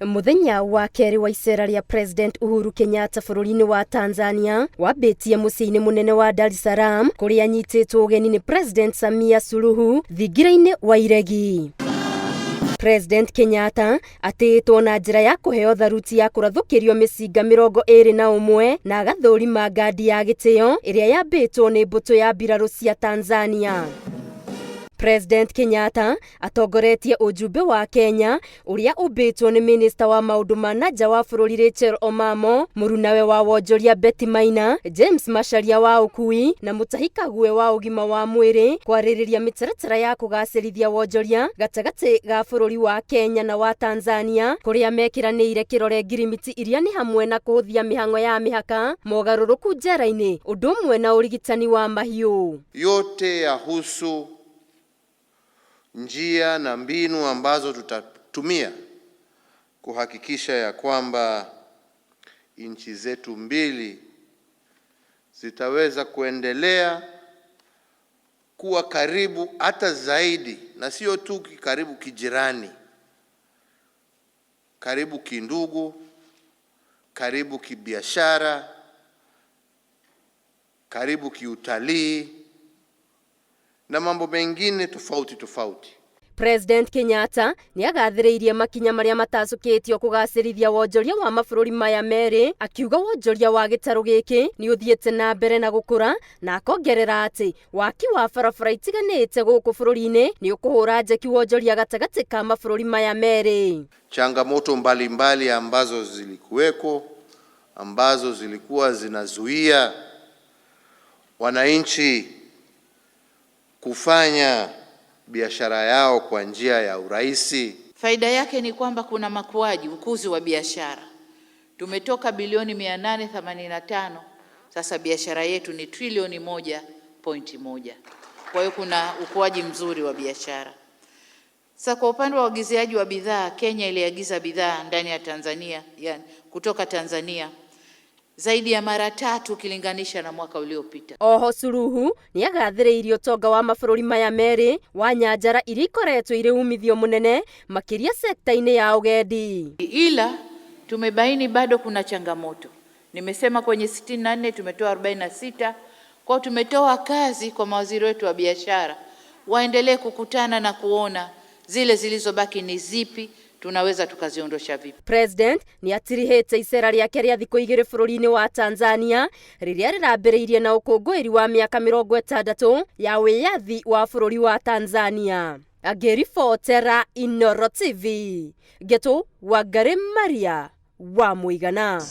Muthenya wa keri wa icera ria President Uhuru Kenyatta bururi-ini wa Tanzania wambitie muciĩ-ini munene wa Dar es Salaam kuria anyitĩtwo ugeni ni President Samia Suluhu thingira-ini wa iregi. President Kenyatta atĩtwo na njĩra ya kũheo tharuti ya kũrathũkĩrio mĩcinga 21 na agathũrima ngandi ya gĩtĩo ĩrĩa yambĩtwo nĩ mbũtũ ya mbirarũ cia Tanzania. President Kenyatta atongoretie ujumbe wa Kenya uria umbĩtwo ni Minister wa maundu ma nanja wa bũrũri Rachel Omamo, mũrunawe wa wonjoria Betty Maina, James Macharia wa ũkui na Mutahi Kagwe wa ũgima wa mwĩrĩ kwarĩrĩria mĩtaratara ya kũgacĩrithia wonjoria gatagatĩ ga bũrũri wa Kenya na wa Tanzania kuria mekiranĩire kĩrore ngirimiti iria ni hamwe na kũhũthia mĩhang'o ya mĩhaka, mogarũrũku njera-inĩ, ũndũ ũmwe na ũrigitani wa mahiũ. Yote yahusu njia na mbinu ambazo tutatumia kuhakikisha ya kwamba nchi zetu mbili zitaweza kuendelea kuwa karibu hata zaidi, na sio tu karibu kijirani, karibu kindugu, karibu kibiashara, karibu kiutalii na mambo mengine tofauti. President Kenyatta ni agathĩrĩirie makinya maria matacũkĩtio kũgacĩrithia wonjoria wa mabũrũri maya merĩ, akiuga wonjoria wa gĩtarũ gĩkĩ ni ũthiĩte na mbere na gũkũra, na akongerera atĩ waki wa barabara itiganĩte gũkũ bũrũri-inĩ ni ũkũhũra njeki wonjoria gatagatĩ ka mabũrũri maya merĩ. Changamoto mbalimbali ambazo zilikuweko, ambazo zilikuwa zinazuia wananchi kufanya biashara yao kwa njia ya urahisi. Faida yake ni kwamba kuna makuaji, ukuzi wa biashara. Tumetoka bilioni 885, sasa biashara yetu ni trilioni 1.1. Kwa hiyo kuna ukuaji mzuri wa biashara. Sasa kwa upande wa uagizaji wa bidhaa, Kenya iliagiza bidhaa ndani ya Tanzania, yani kutoka Tanzania zaidi ya mara 3 ukilinganisha na mwaka uliopita. Oho Suluhu ni agathĩrĩirie ũtonga wa mabũrũri maya merĩ wa nyanjara iria ikoretwo irĩ umithio munene makiria sekta-inĩ ya ugendi. Ila tumebaini bado kuna changamoto. Nimesema kwenye 64 tumetoa 46, kwa tumetoa kazi kwa mawaziri wetu wa biashara waendelee kukutana na kuona zile zilizobaki ni zipi, tunaweza tukaziondosha vipi. President ni atirihĩte icera rĩake rĩa thikũ 2 bũrũri-inĩ wa Tanzania rĩrĩa rĩrambĩrĩirie na ũkũngũĩri wa mĩaka 60 ya wĩyathi wa bũrũri wa Tanzania. Angĩribotera Inooro TV, Geto Wangari Maria wa Mũigana.